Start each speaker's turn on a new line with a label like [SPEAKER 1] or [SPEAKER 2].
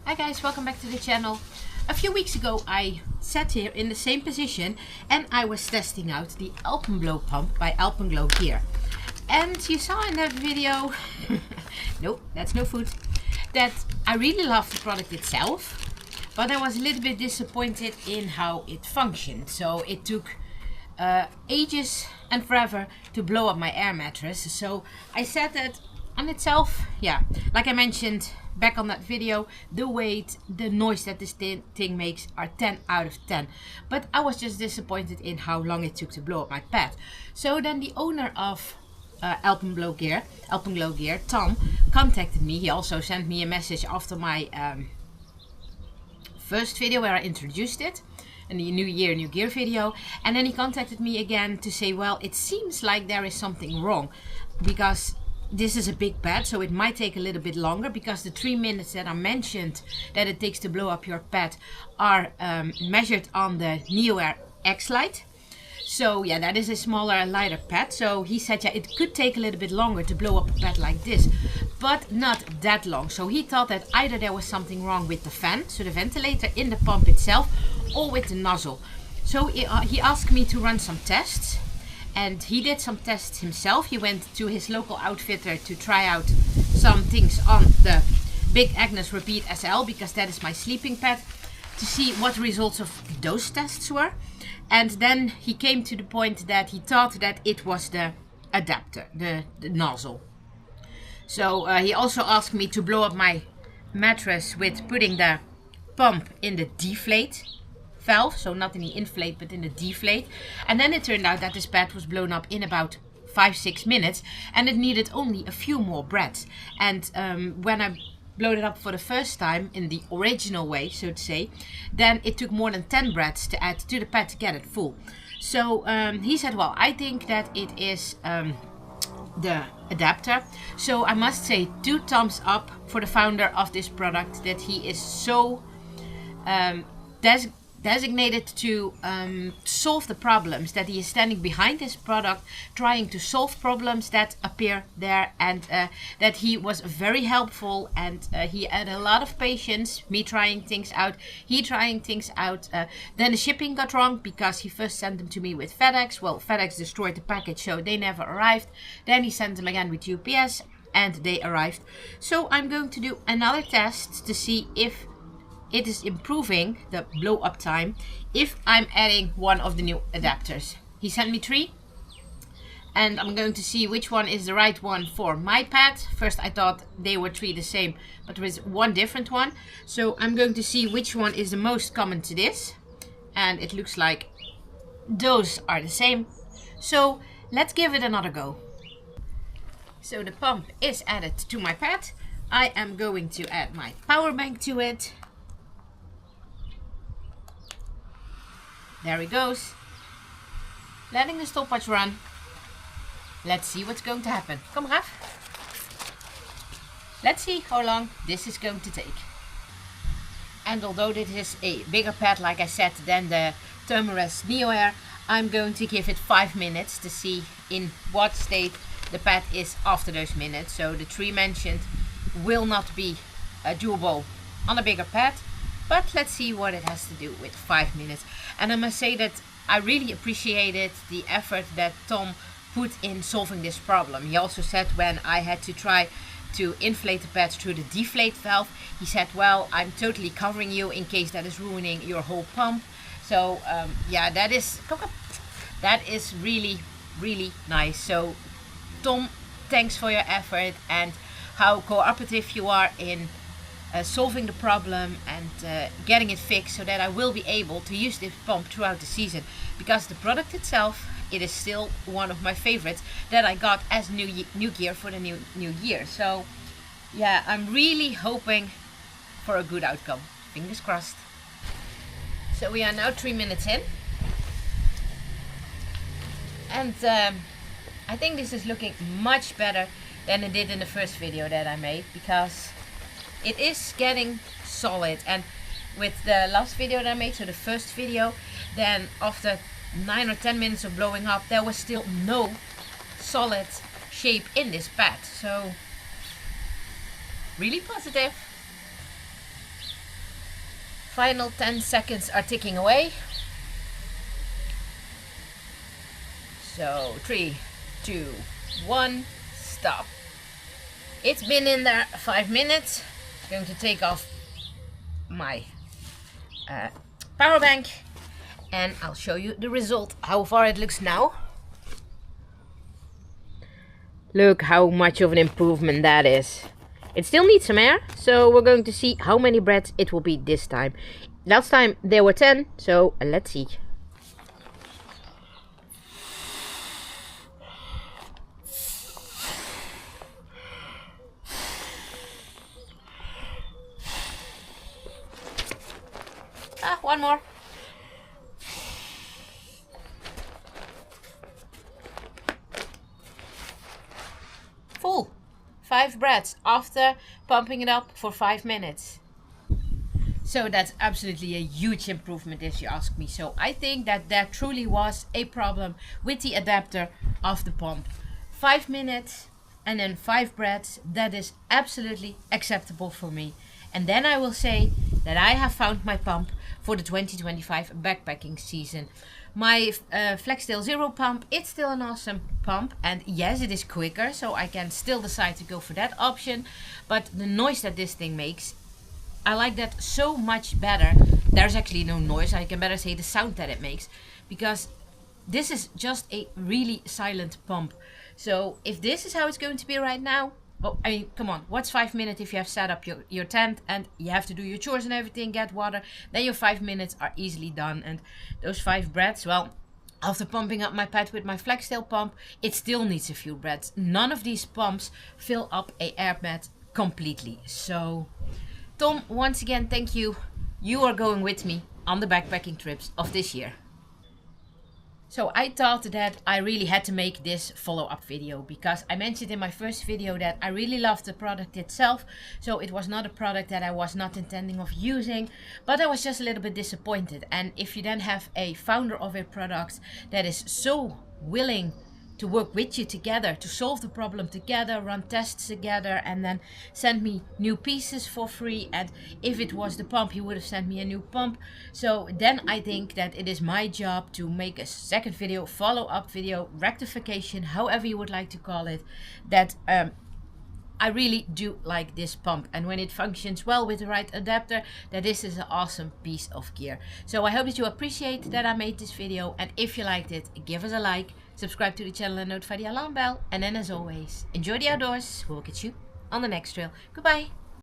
[SPEAKER 1] Hi guys, welcome back to the channel. A few weeks ago I sat here in the same position and I was testing out the Alpenblow pump by Alpenglow gear. And you saw in that video, nope, that's no food, that I really loved the product itself, but I was a little bit disappointed in how it functioned. So it took ages and forever to blow up my air mattress. So I said that on itself, yeah, like I mentioned back on that video, the weight, the noise that this thing makes are 10 out of 10. But I was just disappointed in how long it took to blow up my pad. So then the owner of Alpenblow gear, Tom, contacted me. He also sent me a message after my first video where I introduced it, and the New Year, New Gear video. And then he contacted me again to say, well, it seems like there is something wrong, because this is a big pad, so it might take a little bit longer, because the 3 minutes that I mentioned that it takes to blow up your pad are measured on the NeoAir X Lite. So yeah, that is a smaller, lighter pad. So he said, yeah, it could take a little bit longer to blow up a pad like this, but not that long. So he thought that either there was something wrong with the fan, so the ventilator in the pump itself, or with the nozzle. So he asked me to run some tests. And he did some tests himself. He went to his local outfitter to try out some things on the Big Agnes Repeat SL, because that is my sleeping pad, to see what the results of those tests were. And then he came to the point that he thought that it was the adapter, the nozzle. So he also asked me to blow up my mattress with putting the pump in the deflate valve, so not in the inflate but in the deflate. And then it turned out that this pad was blown up in about 5-6 minutes, and it needed only a few more breaths. And when I blowed it up for the first time in the original way, so to say, then it took more than 10 breaths to add to the pad to get it full. So he said, well, I think that it is the adapter. So I must say 2 thumbs up for the founder of this product, that he is so designated to solve the problems, that he is standing behind this product, trying to solve problems that appear there, and that he was very helpful, and he had a lot of patience, me trying things out, he trying things out. Then the shipping got wrong, because he first sent them to me with FedEx. Well, FedEx destroyed the package, so they never arrived. Then he sent them again with UPS, and they arrived. So I'm going to do another test to see if it is improving the blow up time if I'm adding one of the new adapters. He sent me 3, and I'm going to see which one is the right one for my pad. First I thought they were 3 the same, but there is one different one. So I'm going to see which one is the most common to this, and it looks like those are the same. So let's give it another go. So the pump is added to my pad. I am going to add my power bank to it. There he goes. Letting the stopwatch run. Let's see what's going to happen. Come, Raf. Let's see how long this is going to take. And although this is a bigger pad, like I said, than the Thermarest NeoAir, I'm going to give it 5 minutes to see in what state the pad is after those minutes. So the 3 mentioned will not be doable on a bigger pad. But let's see what it has to do with 5 minutes. And I must say that I really appreciated the effort that Tom put in solving this problem. He also said, when I had to try to inflate the pad through the deflate valve, he said, well, I'm totally covering you in case that is ruining your whole pump. So yeah, that is really, really nice. So Tom, thanks for your effort and how cooperative you are in solving the problem and getting it fixed, so that I will be able to use this pump throughout the season, because the product itself, it is still one of my favorites that I got as new gear for the new year. So yeah, I'm really hoping for a good outcome. Fingers crossed. So we are now 3 minutes in, and I think this is looking much better than it did in the first video that I made, because it is getting solid. And with the last video that I made, so the first video, then after 9 or 10 minutes of blowing up, there was still no solid shape in this pad. So really positive. Final 10 seconds are ticking away. So 3, 2, 1, stop. It's been in there 5 minutes. I'm going to take off my power bank and I'll show you the result, how far it looks now. Look how much of an improvement that is. It still needs some air, so we're going to see how many breaths it will be this time. Last time there were 10, so let's see. One more. Full. 5 breaths after pumping it up for 5 minutes. So that's absolutely a huge improvement if you ask me. So I think that there truly was a problem with the adapter of the pump. 5 minutes and then 5 breaths, that is absolutely acceptable for me. And then I will say that I have found my pump for the 2025 backpacking season. My Flextail Zero pump, it's still an awesome pump, and yes, it is quicker, so I can still decide to go for that option. But the noise that this thing makes, I like that so much better. There's actually no noise, I can better say the sound that it makes, because this is just a really silent pump. So if this is how it's going to be right now, well, I mean, come on, what's 5 minutes if you have set up your tent and you have to do your chores and everything, get water, then your 5 minutes are easily done. And those 5 breaths, well, after pumping up my pad with my Flextail pump, it still needs a few breaths. None of these pumps fill up a air pad completely. So, Tom, once again, thank you. You are going with me on the backpacking trips of this year. So I thought that I really had to make this follow-up video because I mentioned in my first video that I really loved the product itself. So it was not a product that I was not intending of using, but I was just a little bit disappointed. And if you then have a founder of a product that is so willing to work with you together, to solve the problem together, run tests together, and then send me new pieces for free. And if it was the pump, he would have sent me a new pump. So then I think that it is my job to make a second video, follow-up video, rectification, however you would like to call it, that I really do like this pump, and when it functions well with the right adapter, that this is an awesome piece of gear. So I hope that you appreciate that I made this video, and if you liked it, give us a like, subscribe to the channel and notify the alarm bell, and then as always, enjoy the outdoors. We'll catch you on the next trail. Goodbye.